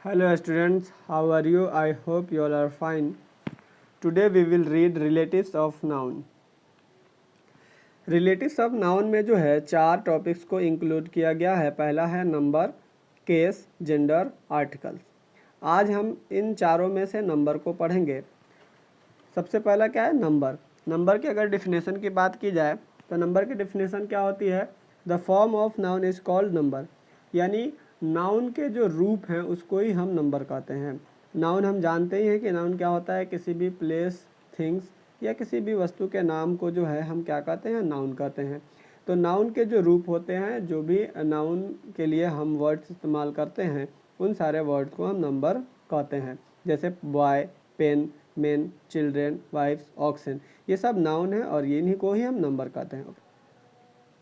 Hello students, how are you? I hope you all are fine. Today we will read relatives of noun. Relatives of noun में जो है 4 topics को include किया गया है। पहला है नंबर, केस, जेंडर, आर्टिकल्स। आज हम इन चारों में से नंबर को पढ़ेंगे। सबसे पहला क्या है? नंबर। नंबर की अगर डिफिनेशन की बात की जाए तो नंबर की डिफिनेशन क्या होती है? The form of noun is called number, यानी नाउन के जो रूप हैं उसको ही हम नंबर कहते हैं। नाउन हम जानते ही हैं कि नाउन क्या होता है, किसी भी प्लेस, थिंग्स या किसी भी वस्तु के नाम को जो है हम क्या कहते हैं? नाउन कहते हैं। तो नाउन के जो रूप होते हैं, जो भी नाउन के लिए हम वर्ड्स इस्तेमाल करते हैं, उन सारे वर्ड्स को हम नंबर कहते हैं। जैसे boy, pen, men, children, wifes, oxen, ये सब नाउन है और इन्हीं को ही हम नंबर कहते हैं।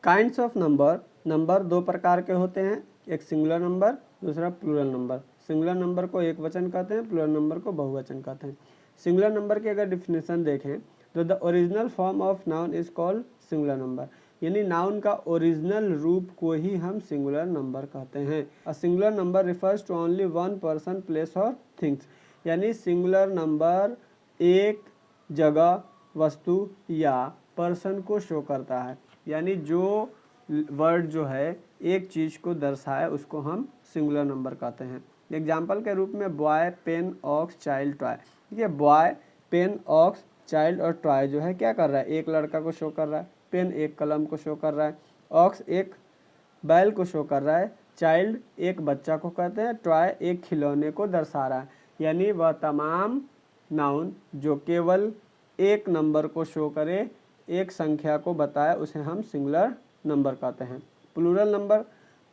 Kinds of number. नंबर 2 प्रकार के होते हैं, एक सिंगुलर नंबर, दूसरा प्लूरल नंबर। सिंगुलर नंबर को एक वचन कहते हैं, प्लूरल नंबर को बहुवचन कहते हैं। सिंगुलर नंबर की अगर डिफिनेशन देखें तो the original form of noun is called singular number, यानी नाउन का ओरिजिनल रूप को ही हम सिंगुलर नंबर कहते हैं। A singular number refers to only one person, place और थिंग्स, यानी सिंगुलर नंबर एक जगह, वस्तु या पर्सन को शो करता है, यानी जो वर्ड जो है एक चीज़ को दर्शाए उसको हम सिंगुलर नंबर कहते हैं। एग्जाम्पल के रूप में boy, pen, ox, child, toy. देखिए बॉय, पेन, ऑक्स, चाइल्ड और टॉय जो है क्या कर रहा है? एक लड़का को शो कर रहा है। पेन एक कलम को शो कर रहा है। ऑक्स एक बैल को शो कर रहा है। चाइल्ड एक बच्चा को कहते हैं। टॉय एक खिलौने को दर्शा रहा है। यानी वह तमाम नाउन जो केवल एक नंबर को शो करे, एक संख्या को बताए, उसे हम सिंगुलर नंबर कहते हैं। Plural number.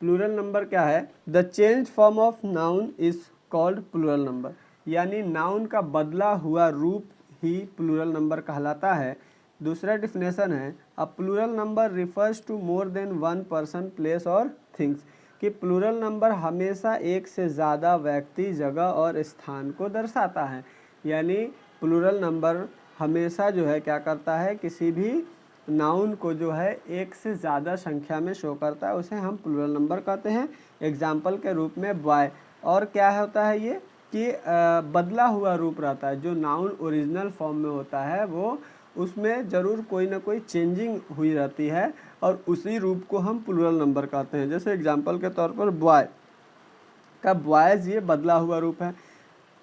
प्लूरल नंबर क्या है? The change form of noun is called plural number, यानी नाउन का बदला हुआ रूप ही प्लूरल नंबर कहलाता है। दूसरा डिफिनेशन है, a plural number refers to more than one person, place और थिंग्स, कि प्लूरल नंबर हमेशा एक से ज़्यादा व्यक्ति, जगह और स्थान को दर्शाता है। यानी प्लूरल नंबर हमेशा जो है क्या करता है? किसी भी नाउन को जो है एक से ज़्यादा संख्या में शो करता है, उसे हम प्लूरल नंबर कहते हैं। एग्जाम्पल के रूप में बॉय। और क्या होता है ये कि बदला हुआ रूप रहता है। जो नाउन ओरिजिनल फॉर्म में होता है वो उसमें ज़रूर कोई ना कोई चेंजिंग हुई रहती है और उसी रूप को हम प्लूरल नंबर कहते हैं। जैसे एग्जाम्पल के तौर पर बॉय का बॉयज़, ये बदला हुआ रूप है।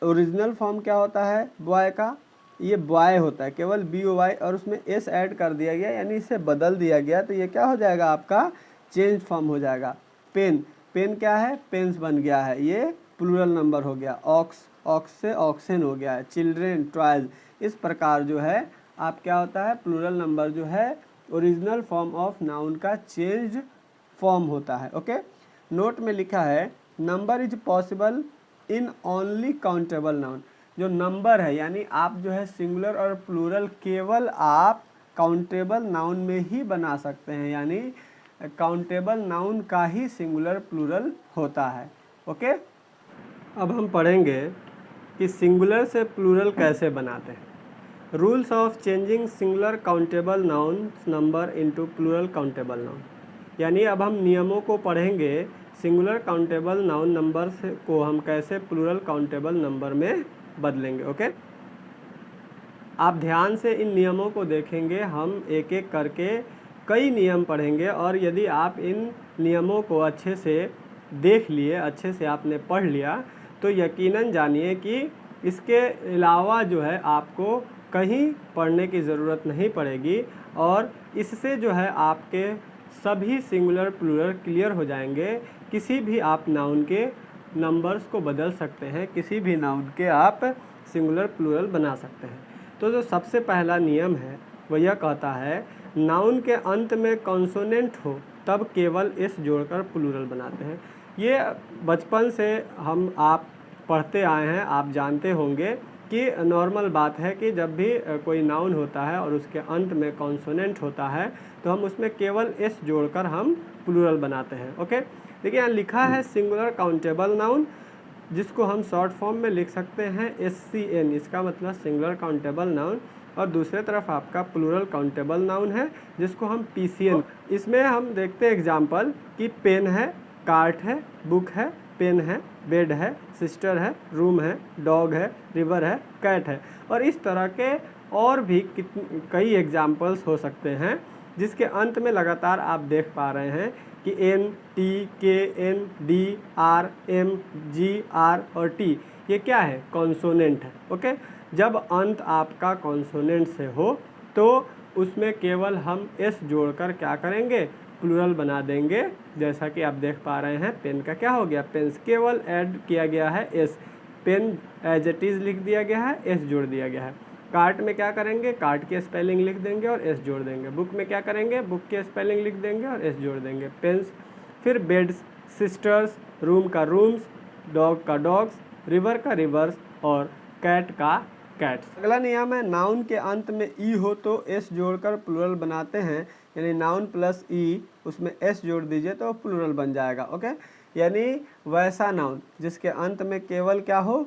ओरिजिनल फॉर्म क्या होता है बॉय का? ये बॉय होता है, केवल BOY और उसमें S ऐड कर दिया गया, यानी इसे बदल दिया गया, तो ये क्या हो जाएगा? आपका चेंज फॉर्म हो जाएगा। पेन। पेन क्या है? पेन्स बन गया है, ये प्लूरल नंबर हो गया। ऑक्स, ऑक्स से ऑक्सन हो गया है। Children, toys. इस प्रकार जो है आप क्या होता है? प्लूरल नंबर जो है ओरिजिनल फॉर्म ऑफ नाउन का चेंज फॉर्म होता है। ओके। नोट में लिखा है, number is possible in only countable noun. जो नंबर है, यानी आप जो है सिंगुलर और प्लूरल केवल आप काउंटेबल नाउन में ही बना सकते हैं, यानी काउंटेबल नाउन का ही सिंगुलर प्लूरल होता है। ओके। अब हम पढ़ेंगे कि सिंगुलर से प्लूरल कैसे बनाते हैं। Rules of changing singular countable noun number into plural countable noun, यानी अब हम नियमों को पढ़ेंगे। सिंगुलर काउंटेबल नाउन नंबर को हम कैसे प्लूरल काउंटेबल नंबर में बदलेंगे। ओके। आप ध्यान से इन नियमों को देखेंगे, हम एक एक करके कई नियम पढ़ेंगे और यदि आप इन नियमों को अच्छे से देख लिए, अच्छे से आपने पढ़ लिया, तो यकीनन जानिए कि इसके अलावा जो है आपको कहीं पढ़ने की ज़रूरत नहीं पड़ेगी और इससे जो है आपके सभी सिंगुलर प्लूरल क्लियर हो जाएंगे। किसी भी आप नाउन के नंबर्स को बदल सकते हैं, किसी भी नाउन के आप सिंगुलर प्लूरल बना सकते हैं। तो जो सबसे पहला नियम है वह यह कहता है, नाउन के अंत में कॉन्सोनेंट हो तब केवल एस जोड़कर प्लूरल बनाते हैं। ये बचपन से आप पढ़ते आए हैं, आप जानते होंगे कि नॉर्मल बात है कि जब भी कोई नाउन होता है और उसके अंत में कॉन्सोनेंट होता है तो हम उसमें केवल एस जोड़कर हम प्लूरल बनाते हैं। ओके। देखिए यहाँ लिखा है सिंगुलर काउंटेबल नाउन, जिसको हम शॉर्ट फॉर्म में लिख सकते हैं SCN, इसका मतलब सिंगुलर काउंटेबल नाउन। और दूसरे तरफ आपका प्लूरल काउंटेबल नाउन है जिसको हम PCN। इसमें हम देखते हैं एग्जाम्पल कि पेन है, कार्ट है, बुक है, पेन है, बेड है, सिस्टर है, रूम है, डॉग है, रिवर है, कैट है। और इस तरह के और भी कई एग्जाम्पल्स हो सकते हैं जिसके अंत में लगातार आप देख पा रहे हैं कि N, T, K, N, D, R, M, G, R और T ये क्या है, कॉन्सोनेंट है। ओके, जब अंत आपका कॉन्सोनेंट से हो तो उसमें केवल हम S जोड़कर क्या करेंगे, प्लूरल बना देंगे। जैसा कि आप देख पा रहे हैं पेन का क्या हो गया, पेन्स, केवल ऐड किया गया है S, pen as it is लिख दिया गया है, S जोड़ दिया गया है। कार्ट में क्या करेंगे, कार्ट की स्पेलिंग लिख देंगे और S जोड़ देंगे। बुक में क्या करेंगे, बुक की स्पेलिंग लिख देंगे और S जोड़ देंगे। पेन्स, फिर बेड्स, सिस्टर्स, रूम का रूम्स, डॉग का डॉग्स, रिवर का रिवर्स और कैट का कैट्स। अगला नियम है नाउन के अंत में ई हो तो S जोड़कर प्लूरल बनाते हैं, यानी नाउन प्लस ई उसमें S जोड़ दीजिए तो प्लूरल बन जाएगा। ओके, यानी वैसा नाउन जिसके अंत में केवल क्या हो,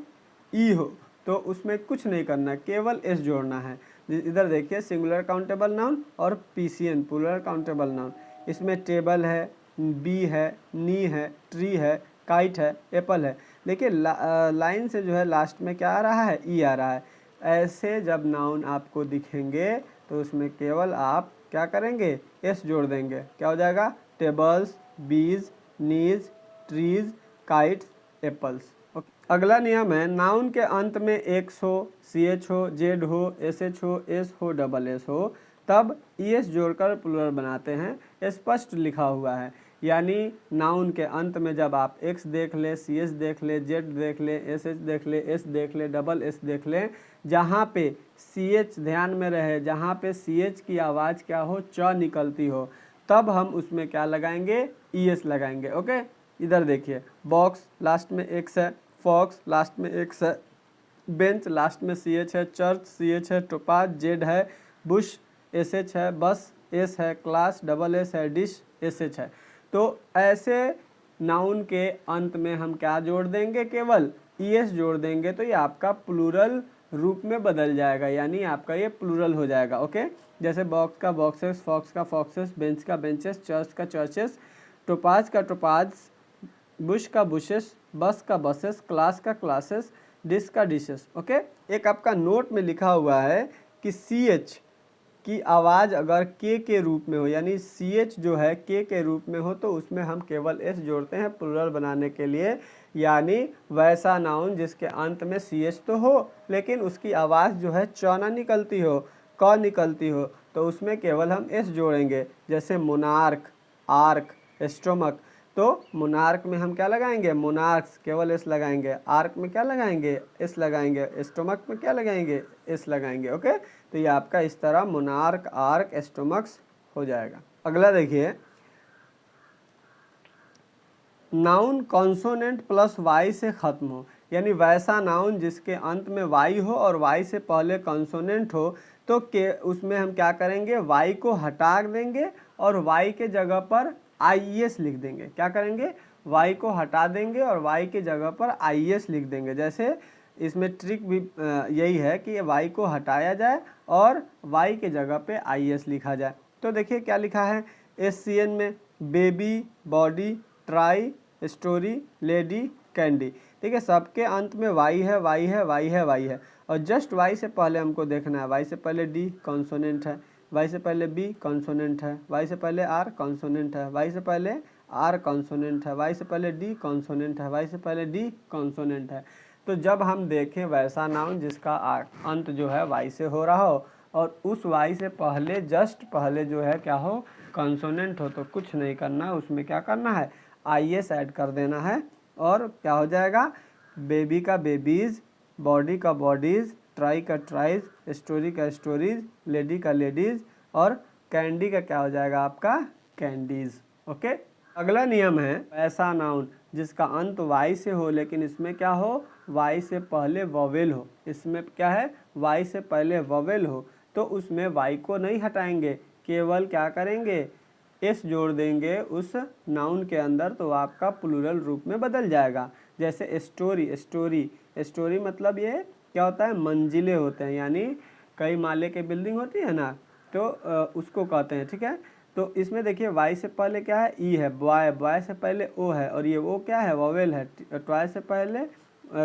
ई हो, तो उसमें कुछ नहीं करना, केवल S जोड़ना है। इधर देखिए सिंगुलर काउंटेबल नाउन और PCN प्लूरल काउंटेबल नाउन। इसमें टेबल है, बी है, नी है, ट्री है, काइट है, एप्पल है। देखिए लाइन से जो है लास्ट में क्या आ रहा है, ई आ रहा है। ऐसे जब नाउन आपको दिखेंगे तो उसमें केवल आप क्या करेंगे, S जोड़ देंगे। क्या हो जाएगा, टेबल्स, बीज, नीज, ट्रीज, काइट्स, एप्पल्स। अगला नियम है नाउन के अंत में एक्स हो, CH हो, Z हो, SH हो, S हो, SS हो तब ES जोड़कर प्लूरल बनाते हैं। स्पष्ट लिखा हुआ है, यानी नाउन के अंत में जब आप X देख ले, CH देख ले, Z देख ले, SH देख ले, S देख ले, SS देख ले, जहाँ पे CH ध्यान में रहे, जहाँ पे CH की आवाज़ क्या हो, च निकलती हो, तब हम उसमें क्या लगाएंगे, ES लगाएंगे। ओके, इधर देखिए बॉक्स लास्ट में X है, फॉक्स लास्ट में X है, बेंच लास्ट में CH है, चर्च CH है, टोपाज Z है, बुश SH है, बस S है, क्लास SS है, डिश SH है। तो ऐसे नाउन के अंत में हम क्या जोड़ देंगे, केवल ES जोड़ देंगे तो ये आपका प्लूरल रूप में बदल जाएगा, यानी आपका ये प्लूरल हो जाएगा। ओके, जैसे बॉक्स का बॉक्सेस, फॉक्स का फॉक्सेस, बेंच का बेंचेस, चर्च का चर्चेस, टोपाज का टोपाज, बुश का बुशेस, बस का बसेस, क्लास का क्लासेस, डिश का डिशेस। ओके, एक आपका नोट में लिखा हुआ है कि CH की आवाज़ अगर K के रूप में हो, यानी CH जो है K के रूप में हो, तो उसमें हम केवल S जोड़ते हैं प्लूरल बनाने के लिए। यानी वैसा नाउन जिसके अंत में CH तो हो लेकिन उसकी आवाज़ जो है च ना निकलती हो, क निकलती हो, तो उसमें केवल हम S जोड़ेंगे। जैसे मोनार्क, आर्क, स्टोमक, तो मोनार्क में हम क्या लगाएंगे, मोनार्क्स, केवल S लगाएंगे। आर्क में क्या लगाएंगे, S लगाएंगे। स्टोमक में क्या लगाएंगे, S लगाएंगे। ओके, तो ये आपका इस तरह मोनार्क, आर्क, स्टोमक्स हो जाएगा। अगला देखिए, नाउन कॉन्सोनेंट प्लस Y से ख़त्म हो, यानी वैसा नाउन जिसके अंत में Y हो और Y से पहले कॉन्सोनेंट हो, तो के उसमें हम क्या करेंगे, Y को हटा देंगे और Y के जगह पर IES लिख देंगे। क्या करेंगे, Y को हटा देंगे और Y के जगह पर IES लिख देंगे। जैसे इसमें ट्रिक भी यही है कि Y को हटाया जाए और Y के जगह पे IES लिखा जाए। तो देखिए क्या लिखा है, SCN में baby, body, try, story, lady, candy. ठीक है, सबके अंत में Y है, Y है, Y है, Y है, और जस्ट Y से पहले हमको देखना है, Y से पहले D कॉन्सोनेंट है, Y से पहले B कॉन्सोनेंट है, Y से पहले R कॉन्सोनेंट है, Y से पहले R कॉन्सोनेंट है, Y से पहले D कॉन्सोनेंट है, Y से पहले D कॉन्सोनेंट है। तो जब हम देखें वैसा नाउन जिसका अंत जो है Y से हो रहा हो और उस Y से पहले जस्ट पहले जो है क्या हो, कॉन्सोनेंट हो, तो कुछ नहीं करना है, उसमें क्या करना है, IES ऐड कर देना है और क्या हो जाएगा, बेबी का बेबीज़, बॉडी का बॉडीज़, ट्राई का ट्राइज, स्टोरी का स्टोरीज, लेडी का लेडीज़ और कैंडी का क्या हो जाएगा आपका, कैंडीज़। ओके, अगला नियम है ऐसा नाउन जिसका अंत Y से हो लेकिन इसमें क्या हो, Y से पहले वोवेल हो। इसमें क्या है, Y से पहले वोवेल हो, तो उसमें Y को नहीं हटाएंगे, केवल क्या करेंगे, S जोड़ देंगे उस नाउन के अंदर, तो आपका प्लूरल रूप में बदल जाएगा। जैसे स्टोरी, स्टोरी, स्टोरी मतलब ये क्या होता है, मंजिले होते हैं, यानी कई माले की बिल्डिंग होती है ना, तो उसको कहते हैं। ठीक है, तो इसमें देखिए वाई से पहले क्या है, ई है, बॉय, बॉय से पहले ओ है, और ये ओ क्या है, वॉवेल है। ट्रॉय से पहले,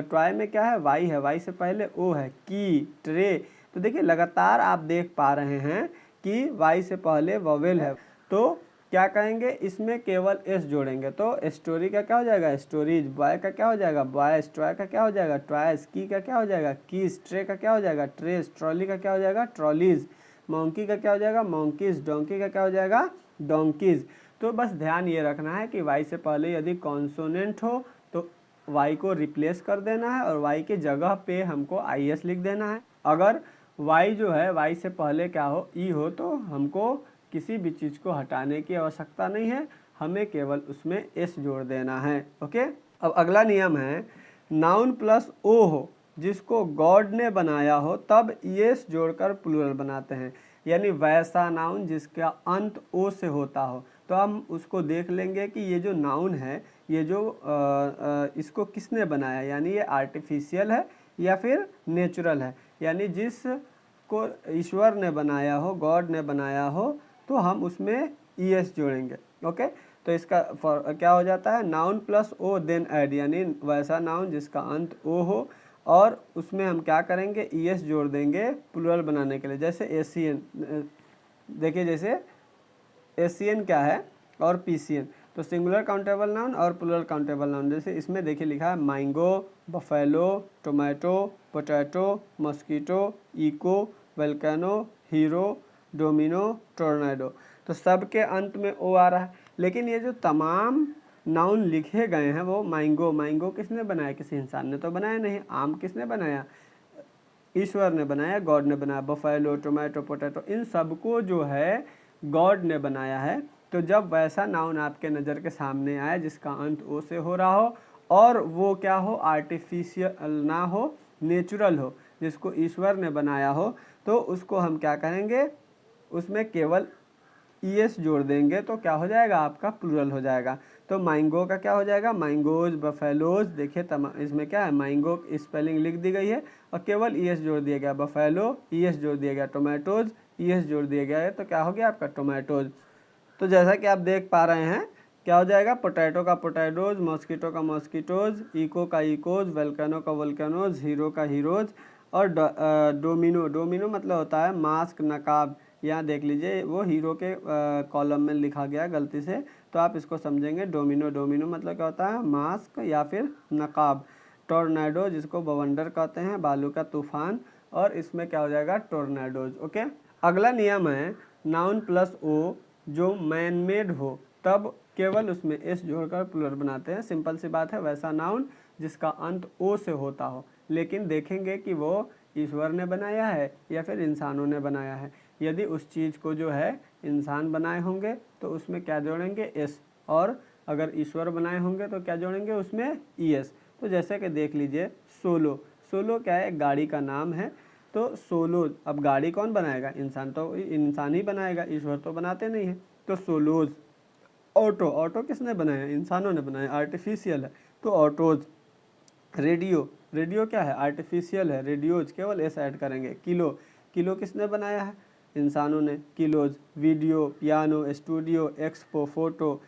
ट्रॉय में क्या है, वाई है, वाई से पहले ओ है। की, ट्रे, तो देखिए लगातार आप देख पा रहे हैं कि वाई से पहले वॉवेल है। तो क्या कहेंगे, इसमें केवल एस जोड़ेंगे, तो स्टोरी का क्या हो जाएगा, स्टोरीज। बॉय का क्या हो जाएगा, बॉयज। ट्रॉय का क्या हो जाएगा, ट्रॉयज। की का क्या हो जाएगा, कीज। ट्रे का क्या हो जाएगा, ट्रेस। ट्रॉली का क्या हो जाएगा, ट्रॉलीज। मोंकी का क्या हो जाएगा, मोंकीज। डोंकी का क्या हो जाएगा, डोंकीज। तो बस ध्यान ये रखना है कि वाई से पहले यदि कॉन्सोनेंट हो तो वाई को रिप्लेस कर देना है, और वाई के जगह पे हमको आई एस लिख देना है। अगर वाई जो है, वाई से पहले क्या हो, ई हो, तो हमको किसी भी चीज़ को हटाने की आवश्यकता नहीं है, हमें केवल उसमें एस जोड़ देना है। ओके, अब अगला नियम है, नाउन प्लस ओ हो जिसको गॉड ने बनाया हो तब एस जोड़कर प्लूरल बनाते हैं। यानी वैसा नाउन जिसका अंत ओ से होता हो। तो हम उसको देख लेंगे कि ये जो नाउन है, ये जो इसको किसने बनाया, यानी ये आर्टिफिशियल है या फिर नेचुरल है। यानी जिस को ईश्वर ने बनाया हो, गॉड ने बनाया हो, तो हम उसमें ई एस जोड़ेंगे। ओके, तो इसका क्या हो जाता है, noun plus O then add, यानी वैसा नाउन जिसका अंत ओ हो और उसमें हम क्या करेंगे, ई एस जोड़ देंगे प्लूरल बनाने के लिए। जैसे एशियन, देखिए जैसे एशियन क्या है और पीसियन, तो सिंगुलर काउंटेबल नाउन और प्लूरल काउंटेबल नाउन। जैसे इसमें देखिए लिखा है mango, buffalo, tomato, potato, mosquito, echo, volcano, hero, domino, tornado. तो सबके अंत में ओ आ रहा है, लेकिन ये जो तमाम नाउन लिखे गए हैं वो मैंगो, मैंगो किसने बनाया, किसी इंसान ने तो बनाया नहीं। आम किसने बनाया, ईश्वर ने बनाया, गॉड ने बनाया। बफेलो, टोमेटो, पोटैटो, इन सबको जो है गॉड ने बनाया है। तो जब वैसा नाउन आपके नज़र के सामने आए जिसका अंत ओ से हो रहा हो और वो क्या हो, आर्टिफिशियल ना हो, नेचुरल हो, जिसको ईश्वर ने बनाया हो, तो उसको हम क्या करेंगे, उसमें केवल ई एस जोड़ देंगे, तो क्या हो जाएगा, आपका प्लूरल हो जाएगा। तो मैंगो का क्या हो जाएगा, मैंगोज, बफेलोज। देखिए इसमें क्या है, मैंगो स्पेलिंग लिख दी गई है और केवल ई एस जोड़ दिया गया। बफेलो, ई एस जोड़ दिया गया। टोमेटोज, ई एस जोड़ दिया गया है, तो क्या हो गया आपका टोमेटोज। तो जैसा कि आप देख पा रहे हैं, क्या हो जाएगा, पोटैटो का पोटैटोज, मॉस्किटो का मॉस्किटोज, इको का इकोज, वोल्केनो का वोल्केनोज, हीरो का हीरोज, और डोमिनो, डोमिनो मतलब होता है मास्क, नकाब। यहाँ देख लीजिए वो हीरो के कॉलम में लिखा गया गलती से, तो आप इसको समझेंगे डोमिनो, डोमिनो मतलब क्या होता है, मास्क या फिर नकाब। टोर्नेडो जिसको बवंडर कहते हैं, बालू का तूफान, और इसमें क्या हो जाएगा, टोर्नेडोज। ओके, अगला नियम है, नाउन प्लस ओ जो मैन मेड हो तब केवल उसमें एस जोड़कर प्लूरल बनाते हैं। सिंपल सी बात है, वैसा नाउन जिसका अंत ओ से होता हो, लेकिन देखेंगे कि वो ईश्वर ने बनाया है या फिर इंसानों ने बनाया है। यदि उस चीज़ को जो है इंसान बनाए होंगे तो उसमें क्या जोड़ेंगे, एस, और अगर ईश्वर बनाए होंगे तो क्या जोड़ेंगे, उसमें ई एस। तो जैसे कि देख लीजिए सोलो, सोलो क्या है, गाड़ी का नाम है, तो सोलोज। अब गाड़ी कौन बनाएगा, इंसान, तो इंसान ही बनाएगा, ईश्वर तो बनाते नहीं है। तो सोलोज। ऑटो, ऑटो किसने बनाया, इंसानों ने बनाया, आर्टिफिशियल है, तो ऑटोज। रेडियो, रेडियो क्या है, आर्टिफिशियल है, रेडियोज, केवल एस ऐड करेंगे। किलो, किलो किसने बनाया है, इंसानों ने, kilos. Video, piano, studio, expo, photo.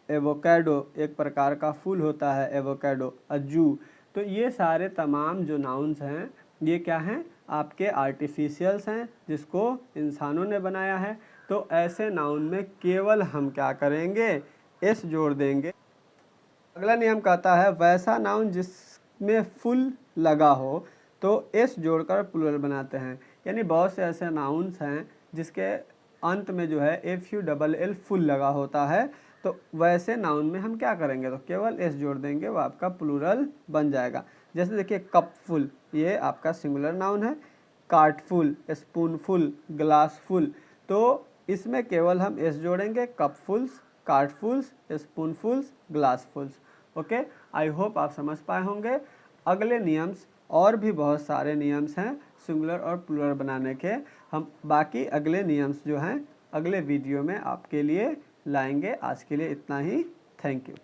Avocado एक प्रकार का फूल होता है, एवोकाडो। अजू। तो ये सारे तमाम जो नाउन्स हैं ये क्या हैं, आपके आर्टिफिशियल्स हैं जिसको इंसानों ने बनाया है। तो ऐसे नाउन में केवल हम क्या करेंगे, एस जोड़ देंगे। अगला नियम कहता है, वैसा नाउन जिसमें फुल लगा हो तो एस जोड़कर प्लूरल बनाते हैं। यानी बहुत से ऐसे नाउन्स हैं जिसके अंत में जो है F U double L full लगा होता है, तो वैसे नाउन में हम क्या करेंगे, तो केवल एस जोड़ देंगे, वो आपका प्लूरल बन जाएगा। जैसे देखिए कपफुल, ये आपका सिंगुलर नाउन है। कार्टफुल, स्पूनफुल, ग्लासफुल, तो इसमें केवल हम एस जोड़ेंगे, कपफुल्स, कार्टफुल्स, स्पूनफुल्स, ग्लासफुल्स। ओके, आई होप आप समझ पाए होंगे। अगले नियम्स, और भी बहुत सारे नियम्स हैं सिंगुलर और प्लूरल बनाने के, हम बाकी अगले नियम्स जो हैं अगले वीडियो में आपके लिए लाएंगे। आज के लिए इतना ही, थैंक यू।